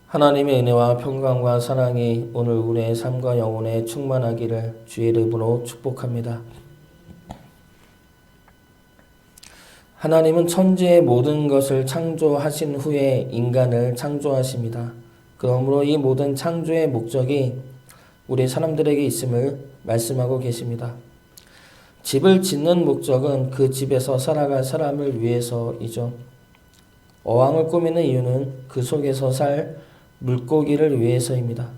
하나님의 은혜와 평강과 사랑이 오늘 우리의 삶과 영혼에 충만하기를 주의 이름으로 축복합니다. 하나님은 천지의 모든 것을 창조하신 후에 인간을 창조하십니다. 그러므로 이 모든 창조의 목적이 우리 사람들에게 있음을 말씀하고 계십니다. 집을 짓는 목적은 그 집에서 살아갈 사람을 위해서이죠. 어항을 꾸미는 이유는 그 속에서 살 물고기를 위해서입니다.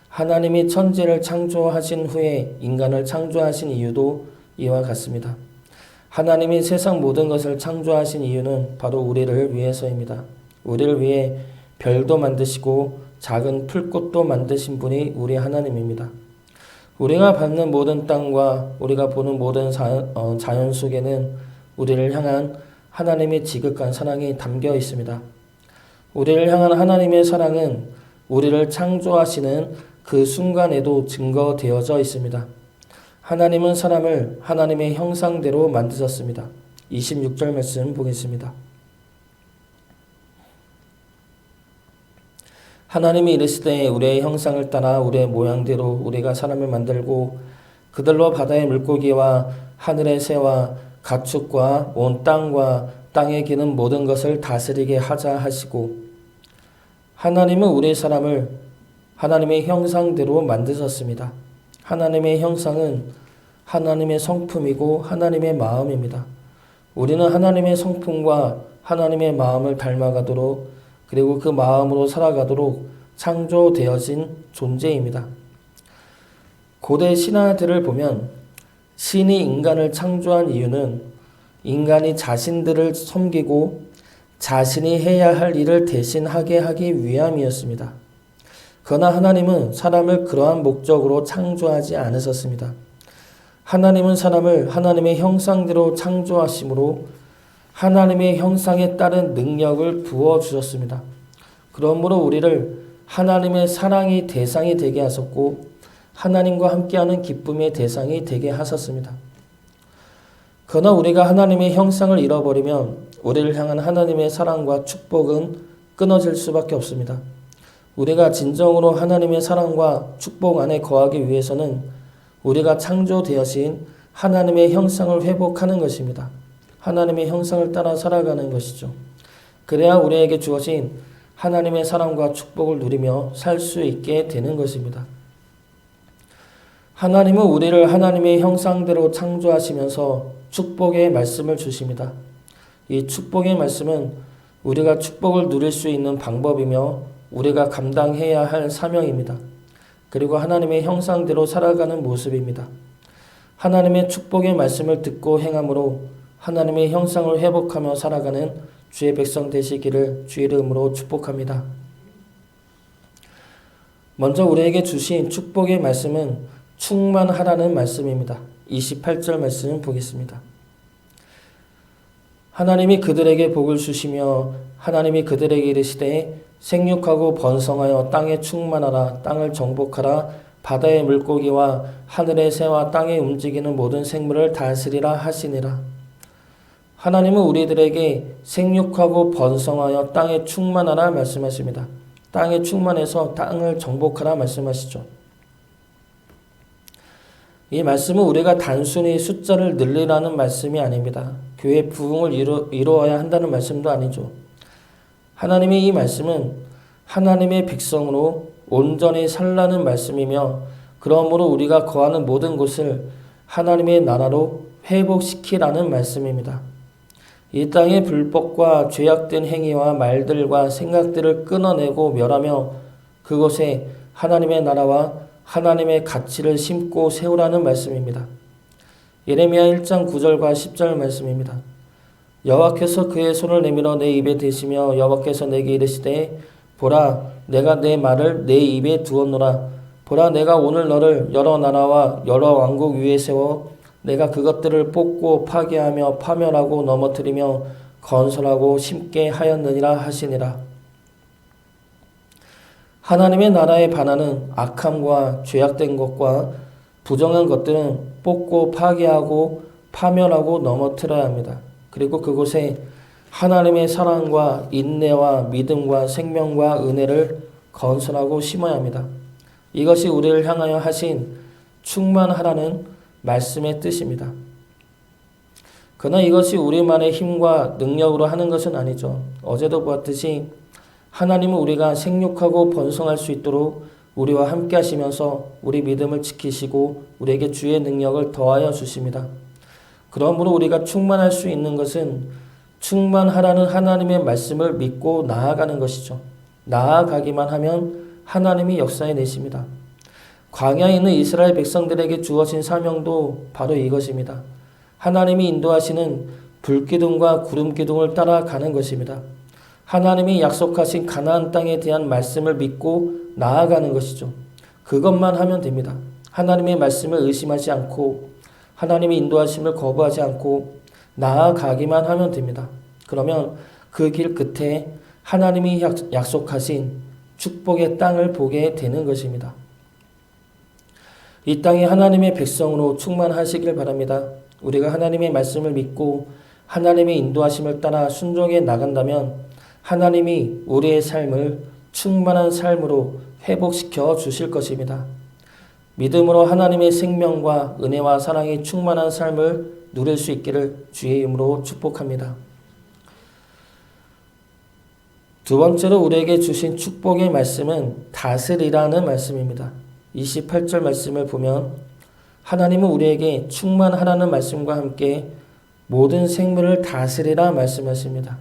하나님이 천지를 창조하신 후에 인간을 창조하신 이유도 이와 같습니다. 하나님이 세상 모든 것을 창조하신 이유는 바로 우리를 위해서입니다. 우리를 위해 별도 만드시고 작은 풀꽃도 만드신 분이 우리 하나님입니다. 우리가 밟는 모든 땅과 우리가 보는 모든 자연 속에는 우리를 향한 하나님의 지극한 사랑이 담겨 있습니다. 우리를 향한 하나님의 사랑은 우리를 창조하시는 그 순간에도 증거되어져 있습니다. 하나님은 사람을 하나님의 형상대로 만드셨습니다. 26절 말씀 보겠습니다. 하나님이 이르시되 우리의 형상을 따라 우리의 모양대로 우리가 사람을 만들고 그들로 바다의 물고기와 하늘의 새와 가축과 온 땅과 땅에 기는 모든 것을 다스리게 하자 하시고, 하나님은 우리 사람을 하나님의 형상대로 만드셨습니다. 하나님의 형상은 하나님의 성품이고 하나님의 마음입니다. 우리는 하나님의 성품과 하나님의 마음을 닮아가도록, 그리고 그 마음으로 살아가도록 창조되어진 존재입니다. 고대 신화들을 보면 신이 인간을 창조한 이유는 인간이 자신들을 섬기고 자신이 해야 할 일을 대신하게 하기 위함이었습니다. 그러나 하나님은 사람을 그러한 목적으로 창조하지 않으셨습니다. 하나님은 사람을 하나님의 형상대로 창조하심으로 하나님의 형상에 따른 능력을 부어주셨습니다. 그러므로 우리를 하나님의 사랑의 대상이 되게 하셨고 하나님과 함께하는 기쁨의 대상이 되게 하셨습니다. 그러나 우리가 하나님의 형상을 잃어버리면 우리를 향한 하나님의 사랑과 축복은 끊어질 수밖에 없습니다. 우리가 진정으로 하나님의 사랑과 축복 안에 거하기 위해서는 우리가 창조되어진 하나님의 형상을 회복하는 것입니다. 하나님의 형상을 따라 살아가는 것이죠. 그래야 우리에게 주어진 하나님의 사랑과 축복을 누리며 살 수 있게 되는 것입니다. 하나님은 우리를 하나님의 형상대로 창조하시면서 축복의 말씀을 주십니다. 이 축복의 말씀은 우리가 축복을 누릴 수 있는 방법이며 우리가 감당해야 할 사명입니다. 그리고 하나님의 형상대로 살아가는 모습입니다. 하나님의 축복의 말씀을 듣고 행함으로 하나님의 형상을 회복하며 살아가는 주의 백성 되시기를 주의 이름으로 축복합니다. 먼저 우리에게 주신 축복의 말씀은 충만하라는 말씀입니다. 28절 말씀 보겠습니다. 하나님이 그들에게 복을 주시며 하나님이 그들에게 이르시되 생육하고 번성하여 땅에 충만하라. 땅을 정복하라. 바다의 물고기와 하늘의 새와 땅에 움직이는 모든 생물을 다스리라 하시니라. 하나님은 우리들에게 생육하고 번성하여 땅에 충만하라 말씀하십니다. 땅에 충만해서 땅을 정복하라 말씀하시죠. 이 말씀은 우리가 단순히 숫자를 늘리라는 말씀이 아닙니다. 교회 부흥을 이루어야 한다는 말씀도 아니죠. 하나님의 이 말씀은 하나님의 백성으로 온전히 살라는 말씀이며, 그러므로 우리가 거하는 모든 곳을 하나님의 나라로 회복시키라는 말씀입니다. 이 땅의 불법과 죄악된 행위와 말들과 생각들을 끊어내고 멸하며 그곳에 하나님의 나라와 하나님의 가치를 심고 세우라는 말씀입니다. 예레미야 1장 9절과 10절 말씀입니다. 여호와께서 그의 손을 내밀어 내 입에 대시며 여호와께서 내게 이르시되 보라, 내가 내 말을 내 입에 두었노라. 보라, 내가 오늘 너를 여러 나라와 여러 왕국 위에 세워 내가 그것들을 뽑고 파괴하며 파멸하고 넘어뜨리며 건설하고 심게 하였느니라 하시니라. 하나님의 나라에 반하는 악함과 죄악된 것과 부정한 것들은 뽑고 파괴하고 파멸하고 넘어뜨려야 합니다. 그리고 그곳에 하나님의 사랑과 인내와 믿음과 생명과 은혜를 건설하고 심어야 합니다. 이것이 우리를 향하여 하신 충만하라는 말씀의 뜻입니다. 그러나 이것이 우리만의 힘과 능력으로 하는 것은 아니죠. 어제도 보았듯이 하나님은 우리가 생육하고 번성할 수 있도록 우리와 함께 하시면서 우리 믿음을 지키시고 우리에게 주의 능력을 더하여 주십니다. 그러므로 우리가 충만할 수 있는 것은 충만하라는 하나님의 말씀을 믿고 나아가는 것이죠. 나아가기만 하면 하나님이 역사해 내십니다. 광야에 있는 이스라엘 백성들에게 주어진 사명도 바로 이것입니다. 하나님이 인도하시는 불기둥과 구름기둥을 따라가는 것입니다. 하나님이 약속하신 가나안 땅에 대한 말씀을 믿고 나아가는 것이죠. 그것만 하면 됩니다. 하나님의 말씀을 의심하지 않고 하나님의 인도하심을 거부하지 않고 나아가기만 하면 됩니다. 그러면 그 길 끝에 하나님이 약속하신 축복의 땅을 보게 되는 것입니다. 이 땅이 하나님의 백성으로 충만하시길 바랍니다. 우리가 하나님의 말씀을 믿고 하나님의 인도하심을 따라 순종해 나간다면 하나님이 우리의 삶을 충만한 삶으로 회복시켜 주실 것입니다. 믿음으로 하나님의 생명과 은혜와 사랑이 충만한 삶을 누릴 수 있기를 주의 이름으로 축복합니다. 두 번째로 우리에게 주신 축복의 말씀은 다스리라는 말씀입니다. 28절 말씀을 보면 하나님은 우리에게 충만하라는 말씀과 함께 모든 생물을 다스리라 말씀하십니다.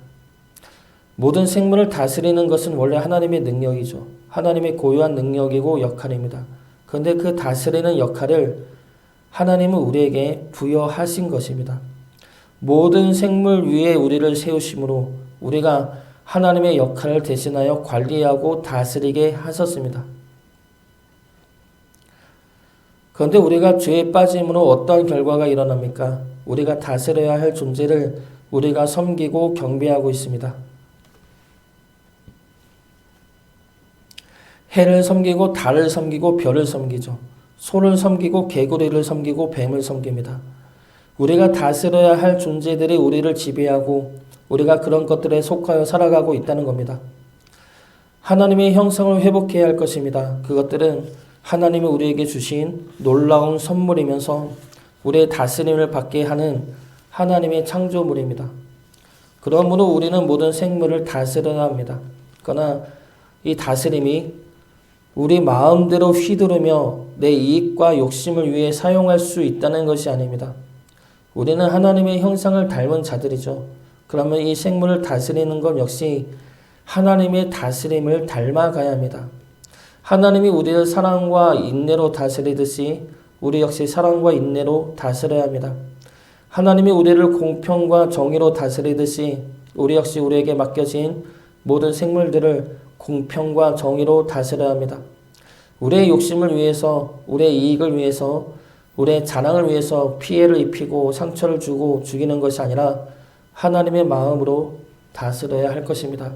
모든 생물을 다스리는 것은 원래 하나님의 능력이죠. 하나님의 고유한 능력이고 역할입니다. 그런데 그 다스리는 역할을 하나님은 우리에게 부여하신 것입니다. 모든 생물 위에 우리를 세우심으로 우리가 하나님의 역할을 대신하여 관리하고 다스리게 하셨습니다. 그런데 우리가 죄에 빠짐으로 어떤 결과가 일어납니까? 우리가 다스려야 할 존재를 우리가 섬기고 경배하고 있습니다. 해를 섬기고 달을 섬기고 별을 섬기죠. 소를 섬기고 개구리를 섬기고 뱀을 섬깁니다. 우리가 다스려야 할 존재들이 우리를 지배하고 우리가 그런 것들에 속하여 살아가고 있다는 겁니다. 하나님의 형상을 회복해야 할 것입니다. 그것들은 하나님이 우리에게 주신 놀라운 선물이면서 우리의 다스림을 받게 하는 하나님의 창조물입니다. 그러므로 우리는 모든 생물을 다스려야 합니다. 그러나 이 다스림이 우리 마음대로 휘두르며 내 이익과 욕심을 위해 사용할 수 있다는 것이 아닙니다. 우리는 하나님의 형상을 닮은 자들이죠. 그러면 이 생물을 다스리는 것 역시 하나님의 다스림을 닮아가야 합니다. 하나님이 우리를 사랑과 인내로 다스리듯이 우리 역시 사랑과 인내로 다스려야 합니다. 하나님이 우리를 공평과 정의로 다스리듯이 우리 역시 우리에게 맡겨진 모든 생물들을 공평과 정의로 다스려야 합니다. 우리의 욕심을 위해서, 우리의 이익을 위해서, 우리의 자랑을 위해서 피해를 입히고 상처를 주고 죽이는 것이 아니라 하나님의 마음으로 다스려야 할 것입니다.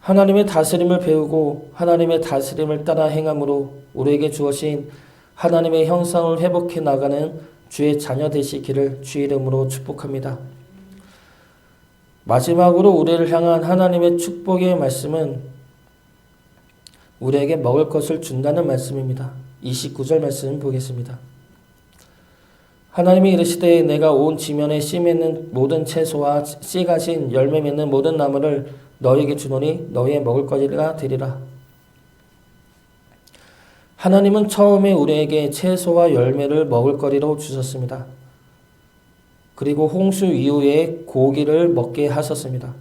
하나님의 다스림을 배우고 하나님의 다스림을 따라 행함으로 우리에게 주어진 하나님의 형상을 회복해 나가는 주의 자녀 되시기를 주의 이름으로 축복합니다. 마지막으로 우리를 향한 하나님의 축복의 말씀은 우리에게 먹을 것을 준다는 말씀입니다. 29절 말씀 보겠습니다. 하나님이 이르시되 내가 온 지면에 씨 맺는 모든 채소와 씨 가진 열매 맺는 모든 나무를 너희에게 주노니 너희의 먹을거리가 되리라. 하나님은 처음에 우리에게 채소와 열매를 먹을거리로 주셨습니다. 그리고 홍수 이후에 고기를 먹게 하셨습니다.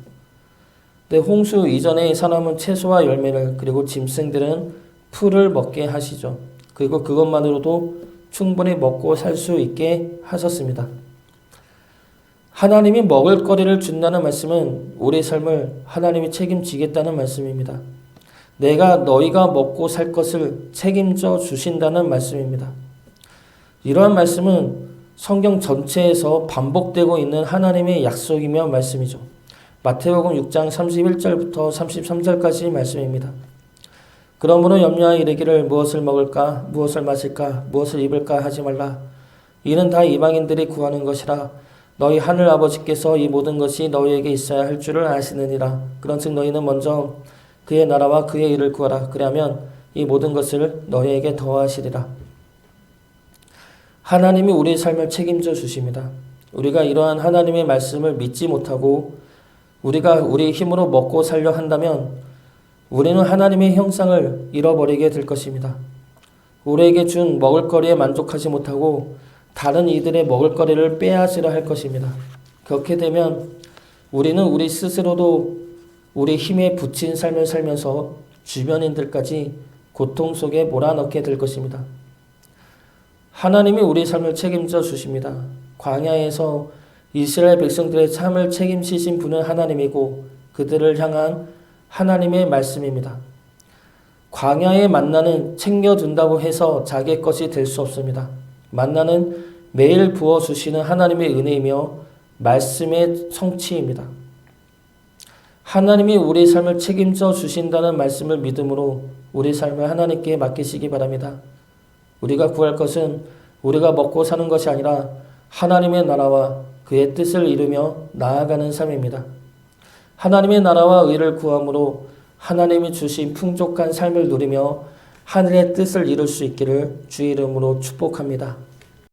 근데 홍수 이전에 사람은 채소와 열매를 그리고 짐승들은 풀을 먹게 하시죠. 그리고 그것만으로도 충분히 먹고 살 수 있게 하셨습니다. 하나님이 먹을거리를 준다는 말씀은 우리의 삶을 하나님이 책임지겠다는 말씀입니다. 너희가 먹고 살 것을 책임져 주신다는 말씀입니다. 이러한 말씀은 성경 전체에서 반복되고 있는 하나님의 약속이며 말씀이죠. 마태복음 6장 31절부터 33절까지 말씀입니다. 그러므로 염려하여 이르기를 무엇을 먹을까 무엇을 마실까 무엇을 입을까 하지 말라. 이는 다 이방인들이 구하는 것이라. 너희 하늘 아버지께서 이 모든 것이 너희에게 있어야 할 줄을 아시느니라. 그런즉 너희는 먼저 그의 나라와 그의 일을 구하라. 그리하면 이 모든 것을 너희에게 더하시리라. 하나님이 우리의 삶을 책임져 주십니다. 우리가 이러한 하나님의 말씀을 믿지 못하고 우리가 우리 힘으로 먹고 살려 한다면 우리는 하나님의 형상을 잃어버리게 될 것입니다. 우리에게 준 먹을거리에 만족하지 못하고 다른 이들의 먹을거리를 빼앗으려 할 것입니다. 그렇게 되면 우리는 우리 스스로도 우리 힘에 부친 삶을 살면서 주변인들까지 고통 속에 몰아넣게 될 것입니다. 하나님이 우리 삶을 책임져 주십니다. 광야에서 이스라엘 백성들의 삶을 책임지신 분은 하나님이고 그들을 향한 하나님의 말씀입니다. 광야의 만나는 챙겨둔다고 해서 자기 것이 될 수 없습니다. 만나는 매일 부어주시는 하나님의 은혜이며 말씀의 성취입니다. 하나님이 우리 삶을 책임져 주신다는 말씀을 믿음으로 우리 삶을 하나님께 맡기시기 바랍니다. 우리가 구할 것은 우리가 먹고 사는 것이 아니라 하나님의 나라와 그의 뜻을 이루며 나아가는 삶입니다. 하나님의 나라와 의를 구함으로 하나님이 주신 풍족한 삶을 누리며 하늘의 뜻을 이룰 수 있기를 주의 이름으로 축복합니다.